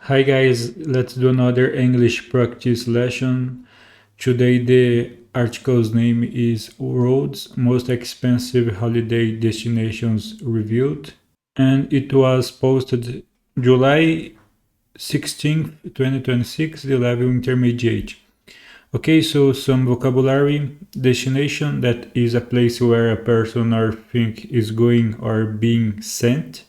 Hi guys, let's do another English practice lesson. Today the article's name is World's Most Expensive Holiday Destinations Reviewed, and it was posted July 16th, 2026, the level intermediate. Okay, so some vocabulary. Destination, that is a place where a person or thing is going or being sent.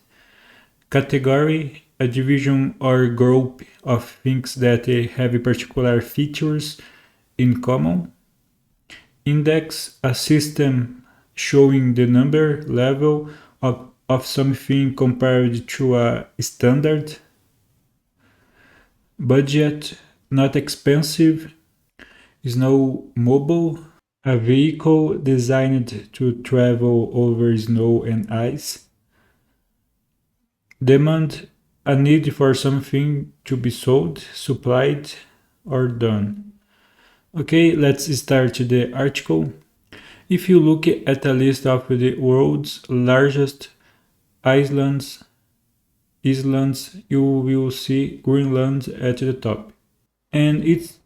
Category, a division or group of things that have particular features in common. Index, a system showing the number level of something compared to a standard. Budget, not expensive, snow mobile, a vehicle designed to travel over snow and ice. Demand, a need for something to be sold, supplied, or done. Okay, let's start the article. If you look at a list of the world's largest islands, you will see Greenland at the top. And it's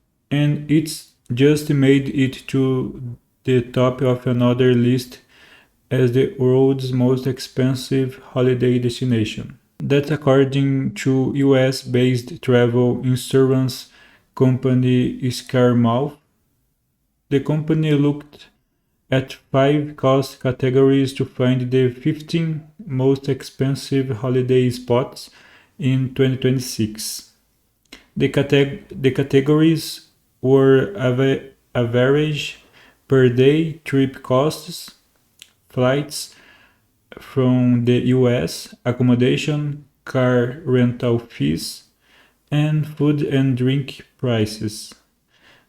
just made it to the top of another list as the world's most expensive holiday destination. That's according to US-based travel insurance company Scarmouth. The company looked at 5 cost categories to find the 15 most expensive holiday spots in 2026. The categories were average per day trip costs, flights from the US, accommodation, car rental fees, and food and drink prices.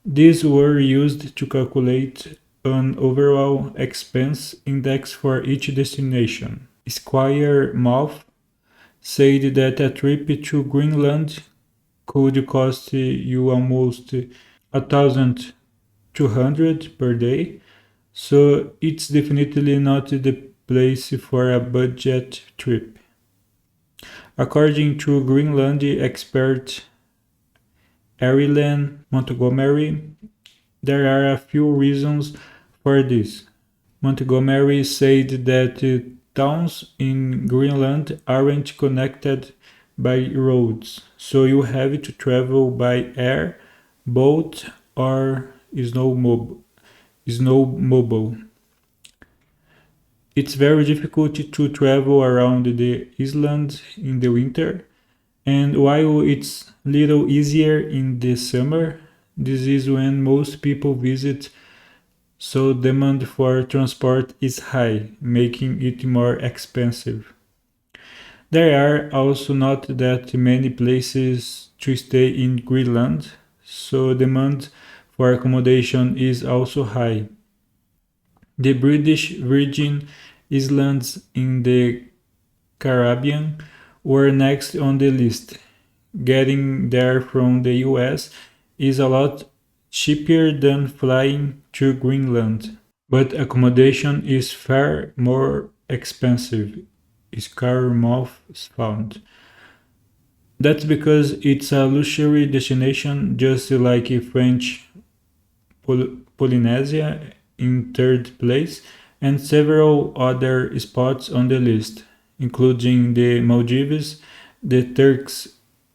These were used to calculate an overall expense index for each destination. Squire Mouth said that a trip to Greenland could cost you almost 1,200 per day, so it's definitely not the place for a budget trip. According to Greenland expert Arilan Montgomery, there are a few reasons for this. Montgomery said that towns in Greenland aren't connected by roads, so you have to travel by air, boat, or snowmobile. It's very difficult to travel around the island in the winter, and while it's little easier in the summer, this is when most people visit, so demand for transport is high, making it more expensive. There are also not that many places to stay in Greenland, so demand for accommodation is also high. The British Virgin Islands in the Caribbean were next on the list. Getting there from the US is a lot cheaper than flying to Greenland, but accommodation is far more expensive, Scarmouth found. That's because it's a luxury destination just like French Polynesia in third place, and several other spots on the list, including the Maldives, the Turks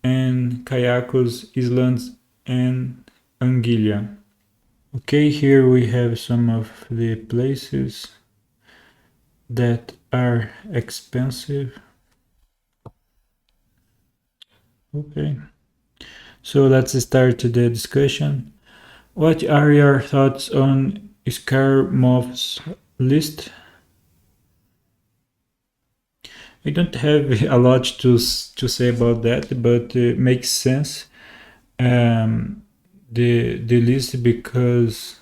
and Caicos Islands, and Anguilla. Okay, here we have some of the places that are expensive. Okay, so let's start the discussion. What are your thoughts on Scarmouth's list? I don't have a lot to say about that, but it makes sense. The list because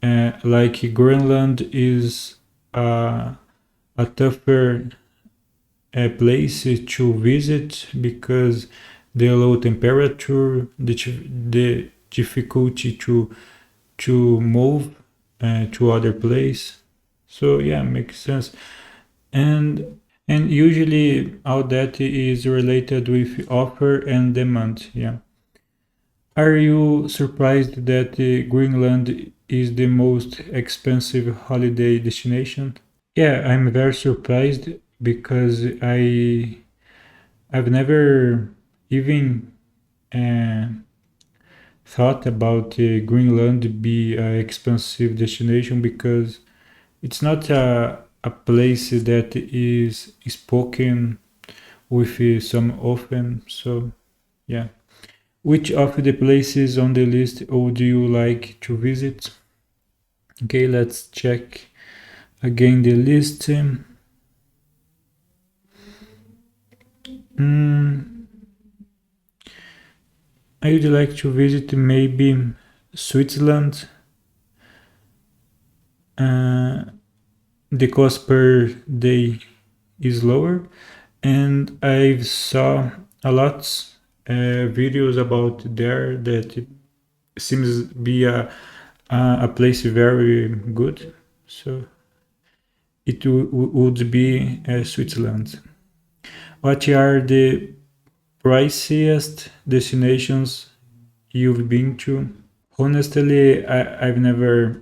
like Greenland is a tougher place to visit because the low temperature, the difficulty to move to other place. So yeah, makes sense. And And usually all that is related with offer and demand. Yeah. Are you surprised that Greenland is the most expensive holiday destination? Yeah, I'm very surprised because I've never even uh, thought about Greenland be an expensive destination because it's not a place that is spoken with some often. So yeah, which of the places on the list would you like to visit? Okay, let's check again the list. Mm, I would like to visit maybe Switzerland. Uh, the cost per day is lower, and I saw a lot videos about there that it seems be a place very good. So it would be Switzerland. What are the priciest destinations you've been to? Honestly, I've never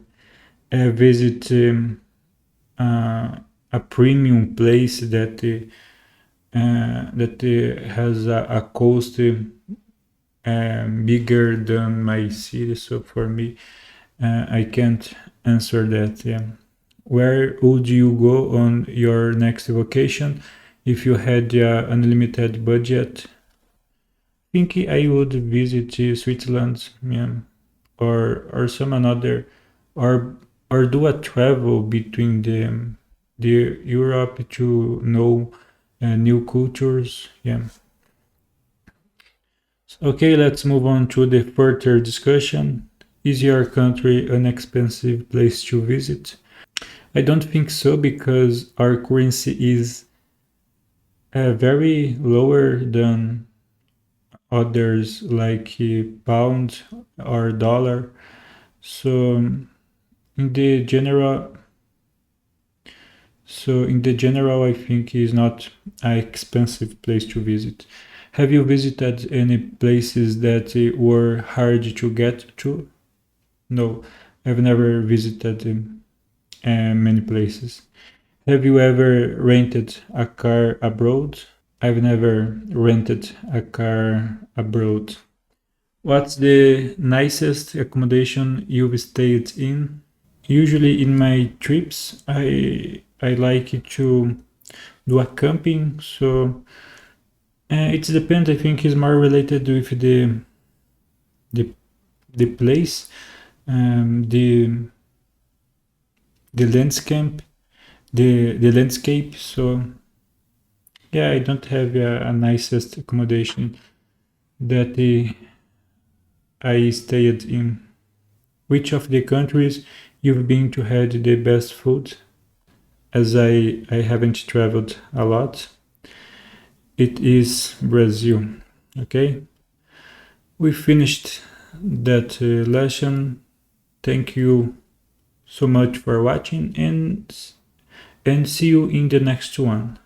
visited a premium place that has a cost bigger than my city. So for me, I can't answer that. Yeah. Where would you go on your next vacation if you had unlimited budget? I think I would visit Switzerland, yeah, or some another, or or do a travel between the Europe to know new cultures. Yeah. Okay, let's move on to the further discussion. Is your country an expensive place to visit? I don't think so because our currency is very lower than others like pound or dollar. So in the general, I think is not an expensive place to visit. Have you visited any places that were hard to get to? No, I've never visited many places. Have you ever rented a car abroad? I've never rented a car abroad. What's the nicest accommodation you've stayed in? Usually in my trips, I like to do a camping. So it depends. I think is more related with the the place, the landscape, the landscape. So yeah, I don't have a nicest accommodation that I stayed in. Which of the countries you've been to had the best food? As I haven't traveled a lot, it is Brazil. Okay, we finished that lesson. Thank you so much for watching and see you in the next one.